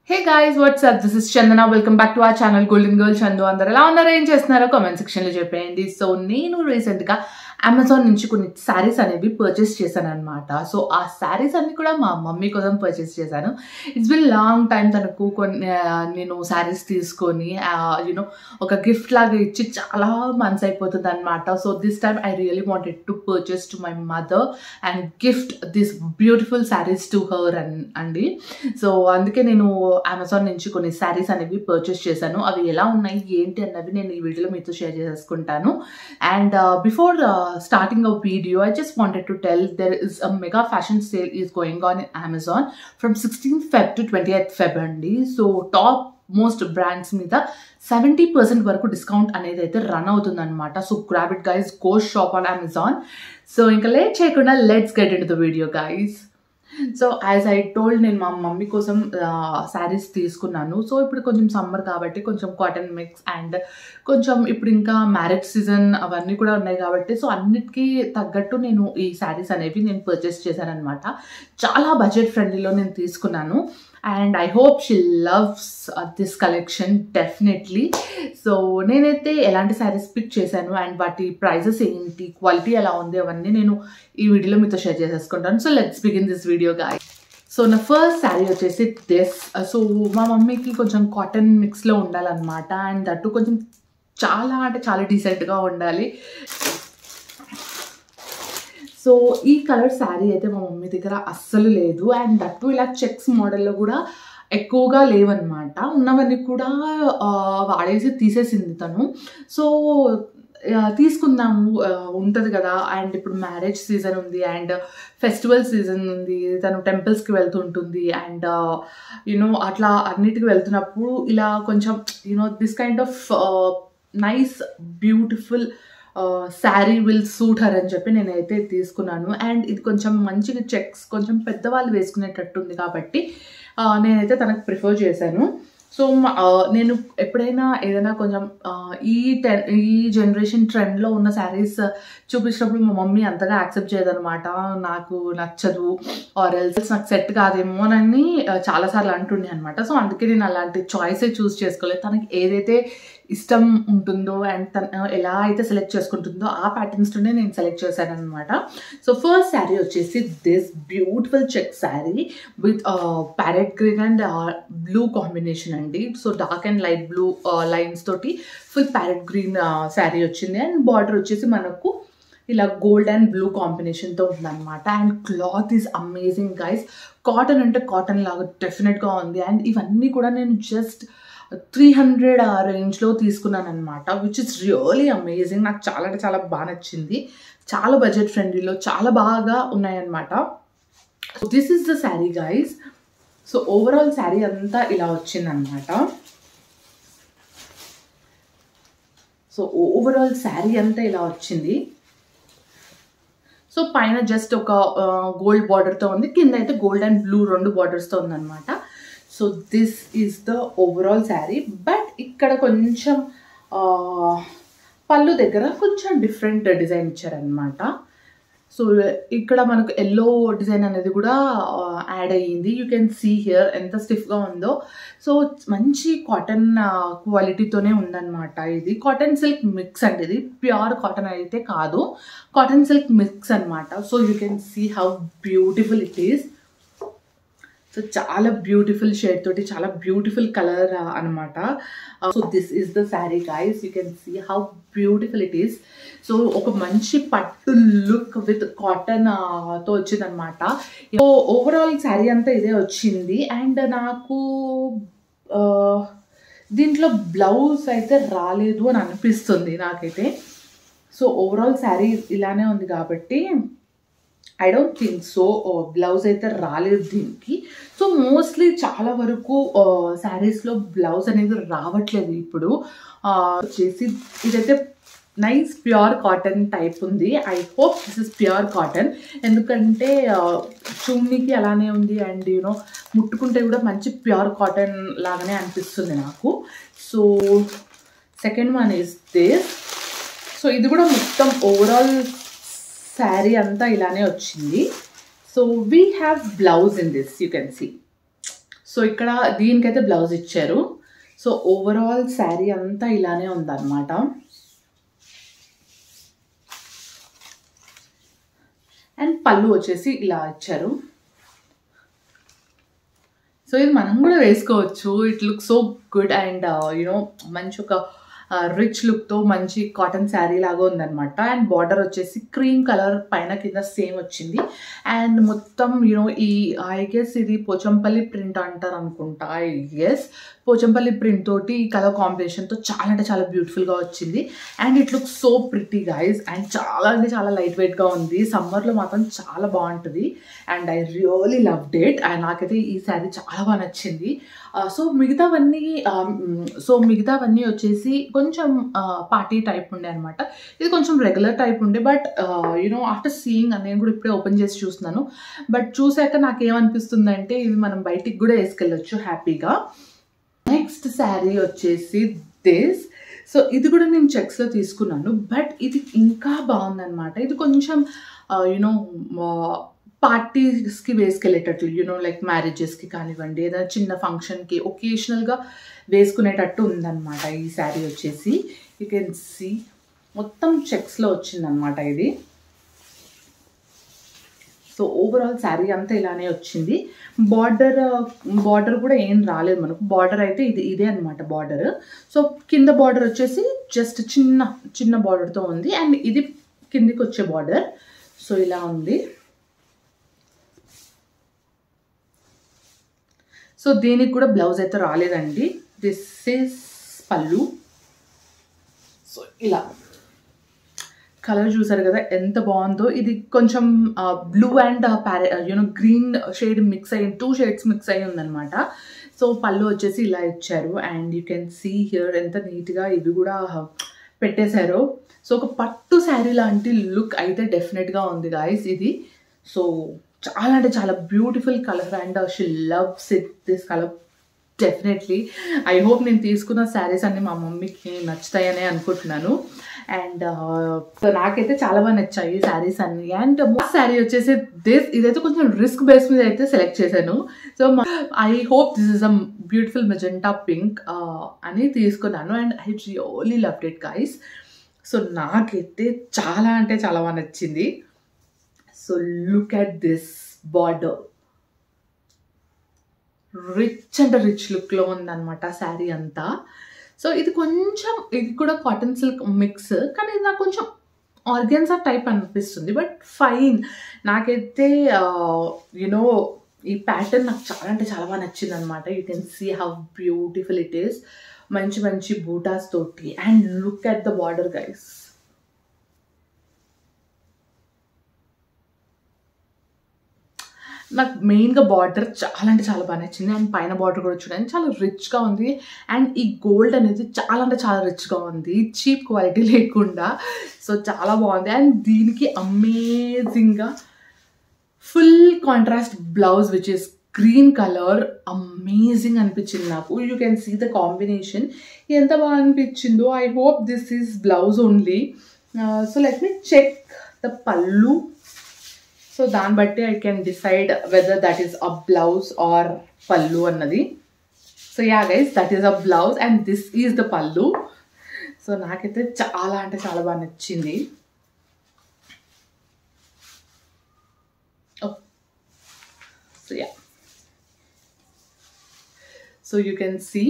Hey guys, what's up? This is Chandana. Welcome back to our channel Golden Girl Chandu. అందరూ ఎలా ఉన్నారు, ఏం చేస్తున్నారో కామెంట్ సెక్షన్ లో చెప్పేయండి. సో నేను రీసెంట్ గా అమెజాన్ నుంచి కొన్ని సారీస్ అనేవి పర్చేస్ చేశాను అనమాట. సో ఆ సారీస్ అన్ని కూడా మా మమ్మీ కోసం పర్చేస్ చేశాను. ఇట్స్ బిన్ లాంగ్ టైం తనకు కొన్ని నేను సారీస్ తీసుకొని యూనో ఒక గిఫ్ట్ లాగా ఇచ్చి చాలా మంత్స్ అయిపోతుంది అనమాట. So this time I really wanted to purchase to my mother and gift this beautiful saris to her అండి. సో అందుకే నేను అమెజాన్ నుంచి కొన్ని శారీస్ అనేవి పర్చేస్ చేశాను. అవి ఎలా ఉన్నాయి ఏంటి అన్నవి నేను ఈ వీడియోలో మీతో షేర్ చేసుకుంటాను. And before starting a video, I just wanted to tell there is a mega fashion sale is going on in Amazon from 16th Feb to 20th Feb అండి. సో టాప్ మోస్ట్ బ్రాండ్స్ మీద 70% వరకు discount అనేది అయితే run అవుతుంది అనమాట. So grab it guys, go shop on Amazon. So ఇంకా late చేయకుండా let's get in to the video guys. So as I told, నేను మా మమ్మీ కోసం శారీస్ తీసుకున్నాను. సో ఇప్పుడు కొంచెం సమ్మర్ కాబట్టి కొంచెం కాటన్ మిక్స్ అండ్ కొంచెం ఇప్పుడు ఇంకా మ్యారేజ్ సీజన్ అవన్నీ కూడా ఉన్నాయి కాబట్టి సో అన్నిటికీ తగ్గట్టు నేను ఈ శారీస్ అనేవి నేను పర్చేస్ చేశాను అనమాట. చాలా బడ్జెట్ ఫ్రెండ్లీలో నేను తీసుకున్నాను. And I hope she loves this collection definitely. So నేనైతే ఎలాంటి శారీస్ పిక్ చేశాను అండ్ వాటి ప్రైజెస్ ఏంటి, క్వాలిటీ ఎలా ఉంది అవన్నీ నేను ఈ వీడియోలో మీతో షేర్ చేసేసుకుంటాను. So let's begin this video guys. So నా ఫస్ట్ శారీ వచ్చేసి దిస్. సో మా మమ్మీకి కొంచెం కాటన్ మిక్స్లో ఉండాలన్నమాట. అండ్ దట్టు కొంచెం చాలా అంటే చాలా డీసెంట్గా ఉండాలి. సో ఈ కలర్ శారీ అయితే మా మమ్మీ దగ్గర అస్సలు లేదు. అండ్ దట్టు ఇలా చెక్స్ మోడల్లో కూడా ఎక్కువగా లేవన్నమాట. ఉన్నవన్నీ కూడా వాడేసి తీసేసింది తను. సో తీసుకుందాము, ఉంటుంది కదా. అండ్ ఇప్పుడు మ్యారేజ్ సీజన్ ఉంది అండ్ ఫెస్టివల్ సీజన్ ఉంది, తను టెంపుల్స్కి వెళ్తుంటుంది అండ్ యూనో అట్లా అన్నిటికి వెళ్తున్నప్పుడు ఇలా కొంచెం you know this kind of nice beautiful sari will suit her అని చెప్పి నేనైతే తీసుకున్నాను. అండ్ ఇది కొంచెం మంచిగా చెక్స్ కొంచెం పెద్దవాళ్ళు వేసుకునేటట్టు ఉంది కాబట్టి నేనైతే తనకు ప్రిఫర్ చేశాను. సో నేను ఎప్పుడైనా ఏదైనా కొంచెం ఈ జనరేషన్ ట్రెండ్లో ఉన్న శారీస్ చూపించినప్పుడు మా మమ్మీ అంతగా యాక్సెప్ట్ చేయదనమాట. నాకు నచ్చదు ఆర్ ఎల్స్ నాకు సెట్ కాదేమోనని చాలాసార్లు అంటుండే అనమాట. సో అందుకే నేను అలాంటి చాయిసే చూస్ చేసుకోలేదు. తనకి ఏదైతే ఇష్టం ఉంటుందో అండ్ తను ఎలా అయితే సెలెక్ట్ చేసుకుంటుందో ఆ ప్యాటర్న్స్తోనే నేను సెలెక్ట్ చేశాను అనమాట. సో ఫస్ట్ శారీ వచ్చేసి this beautiful check sari with parrot green and blue combination అండి. So dark and light blue lines తోటి ఫుల్ ప్యారెట్ గ్రీన్ శారీ వచ్చింది. అండ్ బార్డర్ వచ్చేసి మనకు ఇలా గోల్డ్ అండ్ బ్లూ కాంబినేషన్తో ఉందన్నమాట. And cloth is amazing guys. Cotton అంటే కాటన్ లాగా డెఫినెట్గా ఉంది. అండ్ ఇవన్నీ కూడా నేను జస్ట్ 300 రేంజ్లో తీసుకున్నాను అనమాట, విచ్ ఇస్ రియలీ అమేజింగ్. నాకు చాలా అంటే చాలా బాగా నచ్చింది. చాలా బడ్జెట్ ఫ్రెండ్లీలో చాలా బాగా ఉన్నాయన్నమాట. So this is the sari guys. So overall sari అంతా ఇలా వచ్చిందనమాట. సో ఓవరాల్ శారీ అంతా ఇలా వచ్చింది. సో పైన జస్ట్ ఒక గోల్డ్ బార్డర్తో ఉంది, కింద అయితే గోల్డ్ అండ్ బ్లూ 2 బార్డర్స్తో ఉందన్నమాట. So this is the overall sari. But ఇక్కడ కొంచెం పళ్ళు దగ్గర కొంచెం డిఫరెంట్ డిజైన్ ఇచ్చారనమాట. సో ఇక్కడ మనకు ఎల్లో డిజైన్ అనేది కూడా యాడ్ అయ్యింది. యూ కెన్ సీ హియర్ ఎంత స్టిఫ్గా ఉందో. సో మంచి కాటన్ క్వాలిటీతోనే ఉందన్నమాట. ఇది కాటన్ సిల్క్ మిక్స్ అండి, ఇది ప్యూర్ కాటన్ అయితే కాదు, కాటన్ సిల్క్ మిక్స్ అనమాట. So you can see how beautiful it is. So చాలా బ్యూటిఫుల్ షేడ్ తోటి చాలా బ్యూటిఫుల్ కలర్ అనమాట. So this is the sari guys. You can see how beautiful it is. So ఒక మంచి పట్టు లుక్ విత్ కాటన్ తో వచ్చింది అనమాట. సో ఓవరాల్ శారీ అంతా ఇదే వచ్చింది. అండ్ నాకు దీంట్లో బ్లౌజ్ అయితే రాలేదు అని అనిపిస్తుంది నాకైతే. సో ఓవరాల్ శారీ ఇలానే ఉంది కాబట్టి I don't think so blouse అయితే రాలేదు దీనికి. సో మోస్ట్లీ చాలా వరకు శారీస్లో బ్లౌజ్ అనేది రావట్లేదు ఇప్పుడు. వచ్చేసి ఇదైతే నైస్ ప్యూర్ కాటన్ టైప్ ఉంది. I hope this is pure cotton, ఎందుకంటే చున్నీకి అలానే ఉంది అండ్ యూనో ముట్టుకుంటే కూడా మంచి ప్యూర్ కాటన్ లాగానే అనిపిస్తుంది నాకు. So second one is this. So ఇది కూడా మొత్తం ఓవరాల్ శారీ అంతా ఇలానే వచ్చింది. So we have blouse in this, you can see. So ఇక్కడ దీనికైతే బ్లౌజ్ ఇచ్చారు. సో ఓవరాల్ శారీ అంతా ఇలానే ఉందన్నమాట. అండ్ పళ్ళు వచ్చేసి ఇలా ఇచ్చారు. సో ఇది మనం కూడా వేసుకోవచ్చు. It look so good and you know మంచి ఒక రిచ్ లుక్తో మంచి కాటన్ శారీ లాగా ఉందన్నమాట. అండ్ బార్డర్ వచ్చేసి క్రీమ్ కలర్ పైన కింద సేమ్ వచ్చింది. అండ్ మొత్తం యూనో ఈ ఐ గెస్ ఇది పోచంపల్లి ప్రింట్ అంటారు అనుకుంటా. ఐ గెస్ పోచంపల్లి ప్రింట్ తోటి ఈ కలర్ కాంబినేషన్తో చాలా అంటే చాలా బ్యూటిఫుల్గా వచ్చింది. And it look so pretty guys. And చాలా అంటే చాలా లైట్ వెయిట్గా ఉంది. సమ్మర్లో మాత్రం చాలా బాగుంటుంది. And I really loved it. And నాకైతే ఈ శారీ చాలా బాగా నచ్చింది. సో మిగతావన్నీ వచ్చేసి కొంచెం పార్టీ టైప్ ఉండే అనమాట. ఇది కొంచెం రెగ్యులర్ టైప్ ఉండే. బట్ యూనో ఆఫ్టర్ సీయింగ్ నేను కూడా ఇప్పుడే ఓపెన్ చేసి చూస్తున్నాను. బట్ చూసాక నాకేమనిపిస్తుంది అంటే ఇది మనం బయటికి కూడా వేసుకెళ్ళొచ్చు హ్యాపీగా. నెక్స్ట్ శారీ వచ్చేసి దిస్. సో ఇది కూడా నేను చెక్స్లో తీసుకున్నాను. బట్ ఇది ఇంకా బాగుందన్నమాట. ఇది కొంచెం యూనో పార్టీస్కి వేసుకెళ్ళేటట్లు, యూనో లైక్ మ్యారేజెస్కి కానివ్వండి, ఏదైనా చిన్న ఫంక్షన్కి ఒకేషనల్గా వేసుకునేటట్టు ఉందన్నమాట. ఈ శారీ వచ్చేసి యూ కెన్ సీ మొత్తం చెక్స్లో వచ్చిందనమాట ఇది. సో ఓవరాల్ శారీ అంతా ఇలానే వచ్చింది. బార్డర్ కూడా ఏం రాలేదు మనకు. బార్డర్ అయితే ఇదే అనమాట బార్డర్. సో కింద బార్డర్ వచ్చేసి జస్ట్ చిన్న బార్డర్తో ఉంది. అండ్ ఇది కిందికి వచ్చే బార్డర్. సో ఇలా ఉంది. సో దీనికి కూడా బ్లౌజ్ అయితే రాలేదండి. దిస్ ఈస్ పళ్ళు. సో ఇలా కలర్ చూసారు కదా ఎంత బాగుందో. ఇది కొంచెం blue and you know green shade mix అయ్యి 2 షేడ్స్ మిక్స్ అయ్యి ఉందన్నమాట. సో పళ్ళు వచ్చేసి ఇలా ఇచ్చారు. And you can see here ఎంత నీట్గా ఇది కూడా పెట్టేశారు. సో ఒక పట్టు శారీ లాంటి లుక్ అయితే డెఫినెట్గా ఉంది గాయస్ ఇది. సో చాలా అంటే చాలా beautiful colour and she loves it this colour definitely. I hope నేను తీసుకున్న శారీస్ అన్ని మా మమ్మీకి నచ్చుతాయనే అనుకుంటున్నాను. అండ్ నాకైతే చాలా బాగా నచ్చాయి ఈ శారీస్ అన్ని. అండ్ శారీ వచ్చేసి ఇదైతే కొంచెం రిస్క్ బేస్ మీద అయితే సెలెక్ట్ చేశాను. So I hope this is a beautiful magenta pink అని తీసుకున్నాను. And I really loved it guys. So నాకైతే చాలా అంటే చాలా బాగా నచ్చింది. So look at this border. Rich అంటే రిచ్ లుక్లో ఉందన్నమాట శారీ అంతా. సో ఇది కూడా కాటన్ సిల్క్ మిక్స్, కానీ ఇది నాకు కొంచెం ఆర్గెన్జా టైప్ అనిపిస్తుంది. But fine. నాకైతే యునో ఈ ప్యాటర్న్ నాకు చాలా అంటే చాలా బాగా నచ్చింది అనమాట. You can see how beautiful it is. మంచి మంచి బూటాస్ తోటి. And look at the border guys. నాకు మెయిన్గా బార్డర్ చాలా అంటే చాలా బాగా నచ్చింది. అండ్ పైన బార్డర్ కూడా చూడండి చాలా రిచ్గా ఉంది. అండ్ ఈ గోల్డ్ అనేది చాలా అంటే చాలా రిచ్గా ఉంది, చీప్ క్వాలిటీ లేకుండా. సో చాలా బాగుంది. అండ్ దీనికి అమేజింగ్గా full contrast blouse which is green colour. Amazing అనిపించింది నాకు. You can see the combination ఎంత బాగా అనిపించిందో. I hope this is blouse only. So let me check the pallu. So దాన్ని బట్టి I can decide whether that is a blouse or pallu అన్నది. So yeah guys, that is a blouse and this is the pallu. So నాకైతే చాలా అంటే చాలా బాగా నచ్చింది. So yeah, so you can see.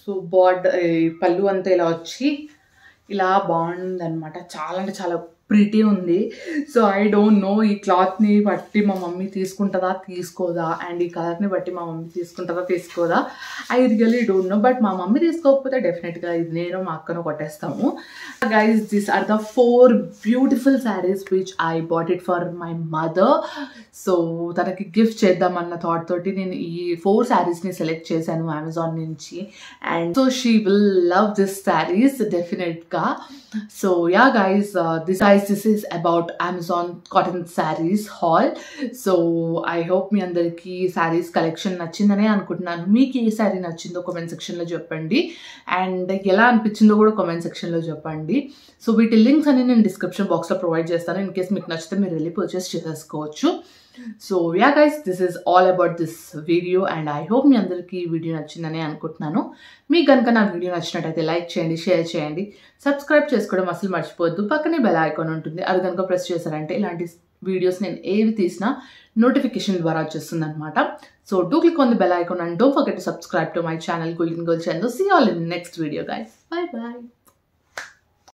So పళ్ళు అంతా ఇలా వచ్చి ఇలా బాగుందనమాట. చాలా అంటే చాలా ప్రిటీ ఉంది. సో ఐ డోంట్ నో ఈ క్లాత్ని బట్టి మా మమ్మీ తీసుకుంటుందా తీసుకోదా, అండ్ ఈ కలర్ని బట్టి మా మమ్మీ తీసుకుంటుందా తీసుకోదా, I really don't know. But మా మమ్మీ తీసుకోకపోతే డెఫినెట్గా ఇది నేను మా అక్కను కొట్టేస్తాము. Guys, these are the 4 beautiful saris which I bought it for my mother. So తనకి గిఫ్ట్ చేద్దామన్న థాట్ తోటి నేను ఈ 4 శారీస్ని సెలెక్ట్ చేశాను అమెజాన్ నుంచి. And so she will love this saris డెఫినెట్గా. So yeah guys, this is about Amazon cotton sarees haul. So I hope మీ అందరికీ sarees collection నచ్చిందనే అనుకుంటున్నాను. మీకు ఏ శారీ నచ్చిందో కామెంట్ సెక్షన్లో చెప్పండి. అండ్ ఎలా అనిపించిందో కూడా కామెంట్ సెక్షన్లో చెప్పండి. సో వీటి లింక్స్ అన్ని నేను డిస్క్రిప్షన్ బాక్స్లో ప్రొవైడ్ చేస్తాను. ఇన్ కేస్ మీకు నచ్చితే మీరు వెళ్ళి పర్చేస్ చేసేసుకోవచ్చు. So yeah guys, this is all about this video and I hope మీ అందరికీ ఈ వీడియో నచ్చిందని అనుకుంటున్నాను. మీకు కనుక నా వీడియో నచ్చినట్టయితే లైక్ చేయండి, షేర్ చేయండి, సబ్స్క్రైబ్ చేసుకోవడం అసలు మర్చిపోవద్దు. పక్కనే బెల్ ఐకాన్ ఉంటుంది, అది కనుక ప్రెస్ చేశారంటే ఇలాంటి వీడియోస్ నేను ఏవి తీసినా నోటిఫికేషన్ ద్వారా వచ్చేస్తుంది అనమాట. So do click on the bell icon and don't forget to subscribe to my channel Golden Girl Chandu. See you all in the next video guys. Bye bye.